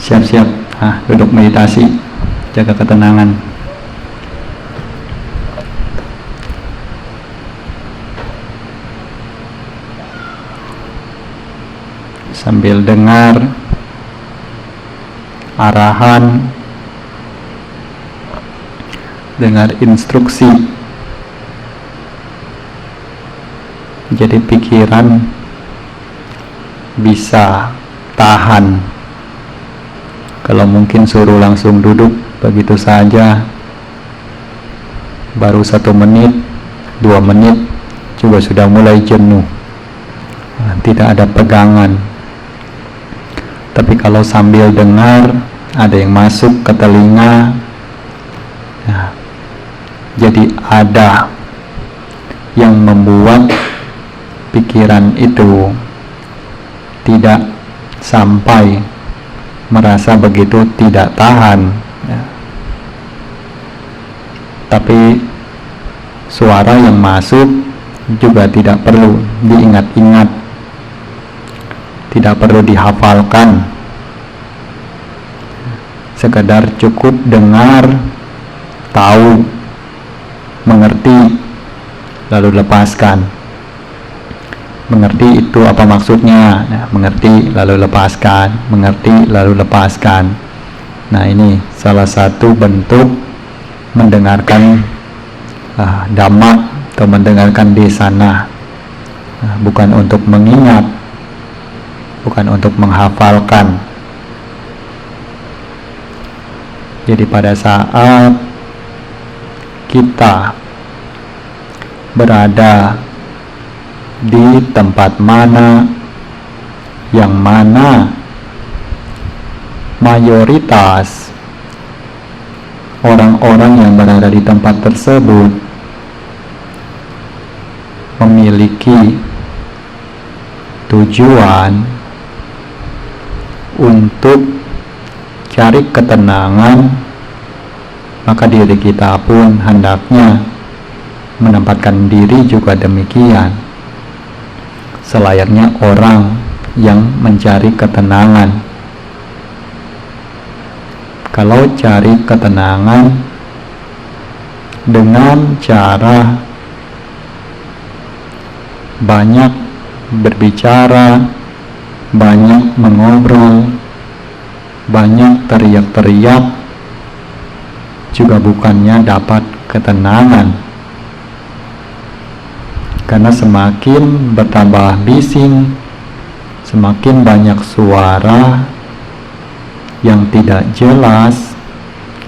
Siap-siap, duduk meditasi, jaga ketenangan. Sambil dengar arahan, dengar instruksi, jadi pikiran bisa tahan. Kalau mungkin suruh langsung duduk begitu saja, baru 1 menit, 2 menit juga sudah mulai jenuh, tidak ada pegangan. Tapi kalau sambil dengar, ada yang masuk ke telinga, jadi ada yang membuat pikiran itu tidak sampai merasa begitu tidak tahan, tapi suara yang masuk juga tidak perlu diingat-ingat, tidak perlu dihafalkan, sekedar cukup dengar, tahu, mengerti, lalu lepaskan. Mengerti itu apa maksudnya, mengerti lalu lepaskan, mengerti lalu lepaskan. Nah, ini salah satu bentuk mendengarkan Dhamma atau mendengarkan desana, bukan untuk mengingat, bukan untuk menghafalkan. Jadi pada saat kita berada di tempat mana yang mana mayoritas orang-orang yang berada di tempat tersebut memiliki tujuan untuk cari ketenangan maka diri kita pun hendaknya menempatkan diri juga demikian, selayaknya orang yang mencari ketenangan. Kalau cari ketenangan dengan cara banyak berbicara, banyak mengobrol, banyak teriak-teriak, juga bukannya dapat ketenangan. Karena semakin bertambah bising, semakin banyak suara yang tidak jelas,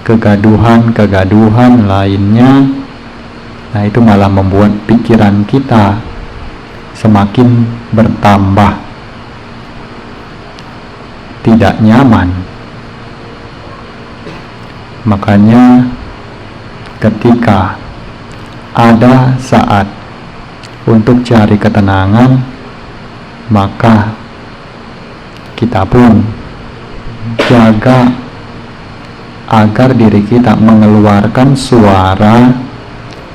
kegaduhan-kegaduhan lainnya, nah itu malah membuat pikiran kita semakin bertambah tidak nyaman. Makanya ketika ada saat untuk cari ketenangan, maka kita pun jaga agar diri kita mengeluarkan suara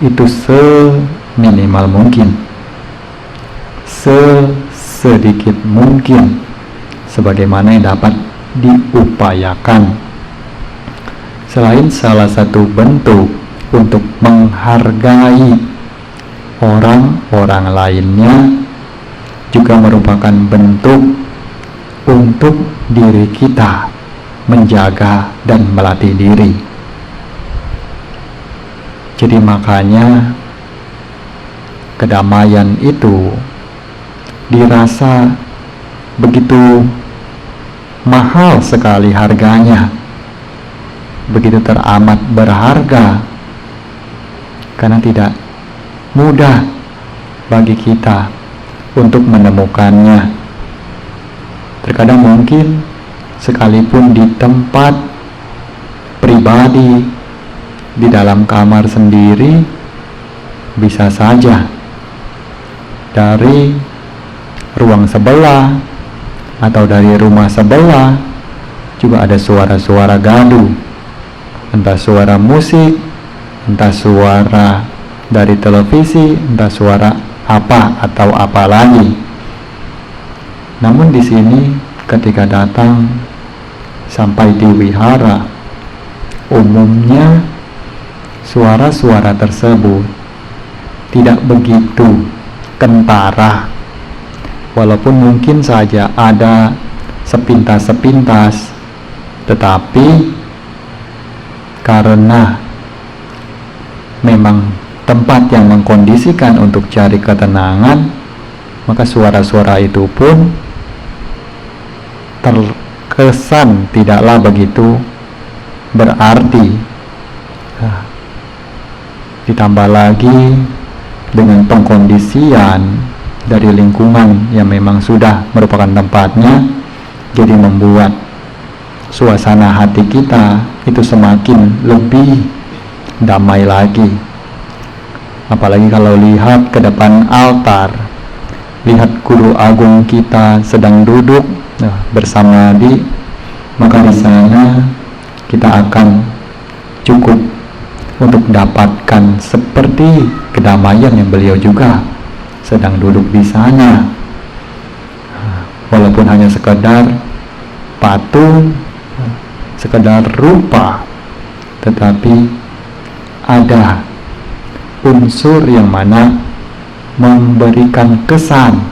itu seminimal mungkin, sesedikit mungkin, sebagaimana yang dapat diupayakan. Selain salah satu bentuk untuk menghargai orang-orang lainnya, juga merupakan bentuk untuk diri kita menjaga dan melatih diri. Jadi makanya kedamaian itu dirasa begitu mahal sekali harganya, begitu teramat berharga, karena tidak mudah bagi kita untuk menemukannya. Terkadang mungkin sekalipun di tempat pribadi, di dalam kamar sendiri, bisa saja dari ruang sebelah atau dari rumah sebelah juga ada suara-suara gaduh, entah suara musik, entah suara dari televisi, entah suara apa atau apa lagi. Namun di sini ketika datang sampai di wihara, umumnya suara-suara tersebut tidak begitu kentara, walaupun mungkin saja ada sepintas-sepintas, tetapi karena memang tempat yang mengkondisikan untuk cari ketenangan, maka suara-suara itu pun terkesan tidaklah begitu berarti. Ditambah lagi dengan pengkondisian dari lingkungan yang memang sudah merupakan tempatnya, jadi membuat suasana hati kita itu semakin lebih damai lagi. Apalagi kalau lihat ke depan altar, lihat guru agung kita sedang duduk bersama di, maka di sana kita akan cukup untuk dapatkan seperti kedamaian yang beliau juga sedang duduk di sana. Walaupun hanya sekedar patung, sekedar rupa, tetapi ada unsur yang mana memberikan kesan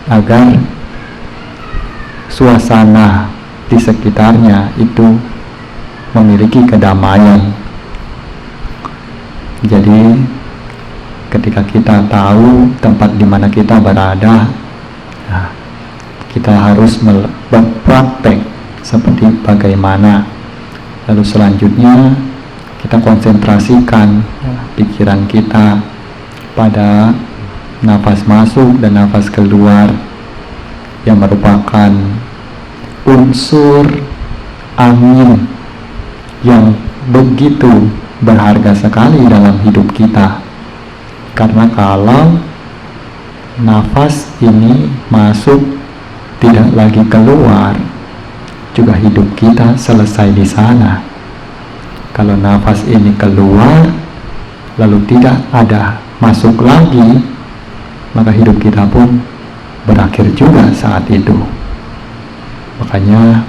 agar suasana di sekitarnya itu memiliki kedamaian. Jadi ketika kita tahu tempat di mana kita berada, kita harus berpraktek seperti bagaimana. Lalu selanjutnya kita konsentrasikan pikiran kita pada nafas masuk dan nafas keluar, yang merupakan unsur angin yang begitu berharga sekali dalam hidup kita. Karena kalau nafas ini masuk tidak lagi keluar, juga hidup kita selesai di sana. Kalau nafas ini keluar lalu tidak ada masuk lagi, maka hidup kita pun berakhir juga saat itu. Makanya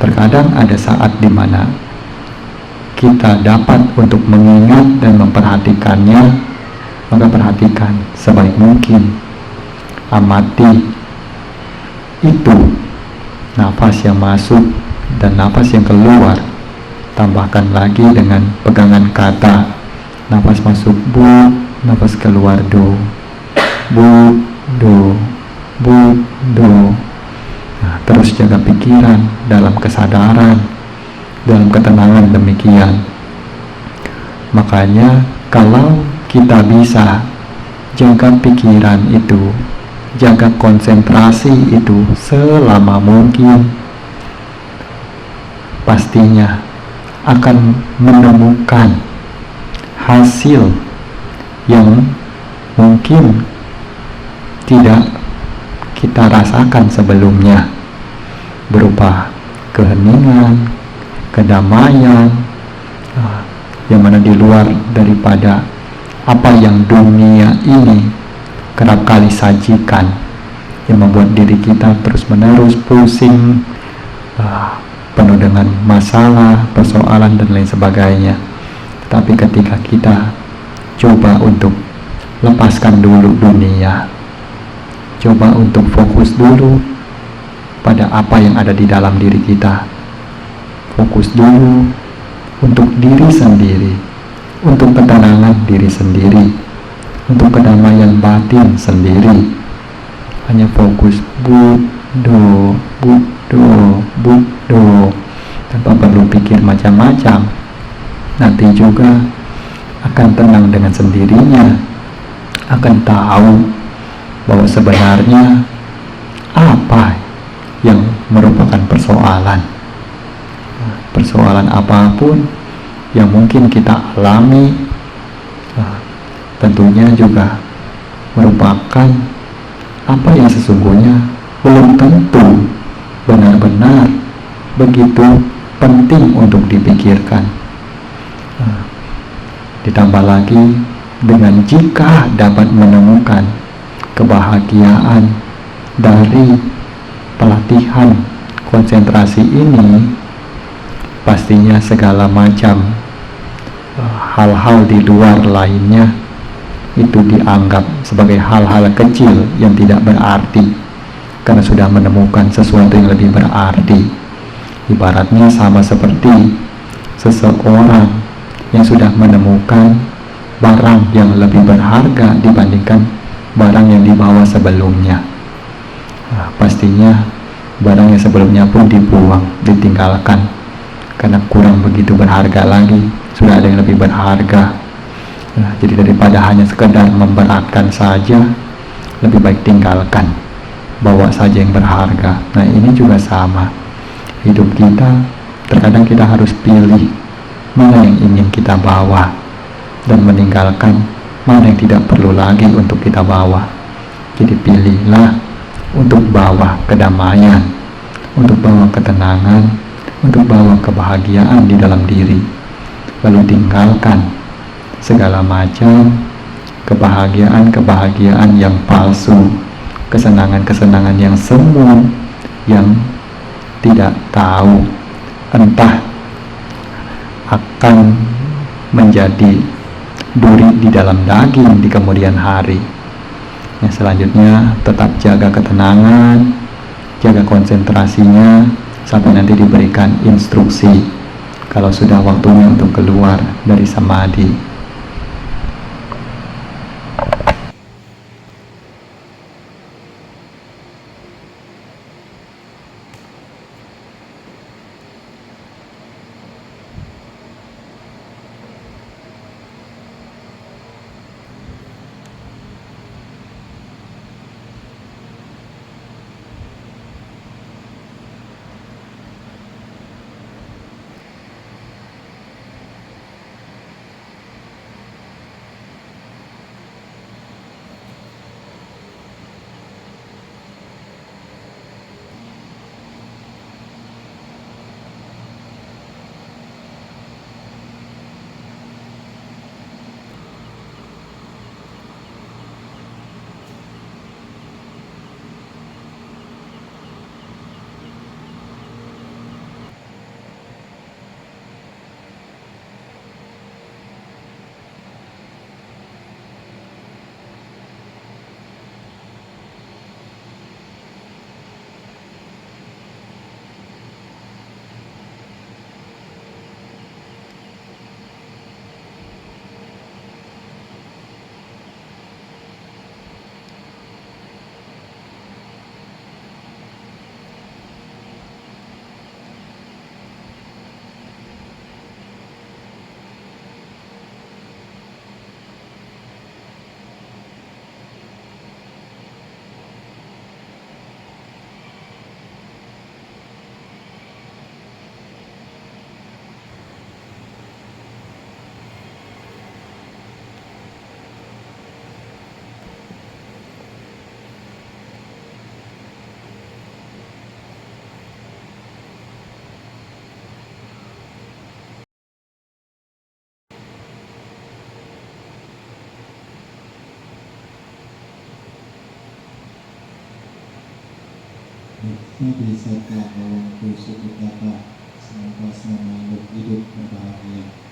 terkadang ada saat di mana kita dapat untuk mengingat dan memperhatikannya, maka perhatikan sebaik mungkin. Amati itu, nafas yang masuk dan nafas yang keluar. Tambahkan lagi dengan pegangan kata, nafas masuk bu, nafas keluar do, bu, do, bu, do. Nah, terus jaga pikiran dalam kesadaran, dalam ketenangan demikian. Makanya kalau kita bisa jaga pikiran itu, jaga konsentrasi itu selama mungkin, pastinya akan menemukan hasil yang mungkin tidak kita rasakan sebelumnya, berupa keheningan, kedamaian, yang mana di luar daripada apa yang dunia ini kerap kali sajikan, yang membuat diri kita terus-menerus pusing, penuh dengan masalah, persoalan dan lain sebagainya. Tapi ketika kita coba untuk lepaskan dulu dunia, coba untuk fokus dulu pada apa yang ada di dalam diri kita, fokus dulu untuk diri sendiri, untuk ketenangan diri sendiri, untuk kedamaian batin sendiri. Hanya fokus Buddho, Buddho, Buddho, tanpa perlu pikir macam-macam. Nanti juga akan tenang dengan sendirinya, akan tahu bahwa sebenarnya apa yang merupakan persoalan. Persoalan apapun yang mungkin kita alami, tentunya juga merupakan apa yang sesungguhnya belum tentu benar-benar begitu penting untuk dipikirkan. Ditambah lagi dengan jika dapat menemukan kebahagiaan dari pelatihan konsentrasi ini, pastinya segala macam hal-hal di luar lainnya itu dianggap sebagai hal-hal kecil yang tidak berarti, karena sudah menemukan sesuatu yang lebih berarti. Ibaratnya sama seperti seseorang yang sudah menemukan barang yang lebih berharga dibandingkan barang yang dibawa sebelumnya. Pastinya barang yang sebelumnya pun dibuang, ditinggalkan, karena kurang begitu berharga lagi, sudah ada yang lebih berharga. Jadi daripada hanya sekedar memberatkan saja, lebih baik tinggalkan, bawa saja yang berharga. Nah, ini juga sama. Hidup kita, terkadang kita harus pilih mana yang ingin kita bawa, dan meninggalkan mana yang tidak perlu lagi untuk kita bawa. Jadi pilihlah untuk bawa kedamaian, untuk bawa ketenangan, untuk bawa kebahagiaan di dalam diri, lalu tinggalkan segala macam kebahagiaan yang palsu, kesenangan yang semu, yang tidak tahu entah akan menjadi duri di dalam daging di kemudian hari. Yang selanjutnya tetap jaga ketenangan, jaga konsentrasinya sampai nanti diberikan instruksi kalau sudah waktunya untuk keluar dari samadhi. Nabi serta kawan suku kata semoga selama hidup berbahagia.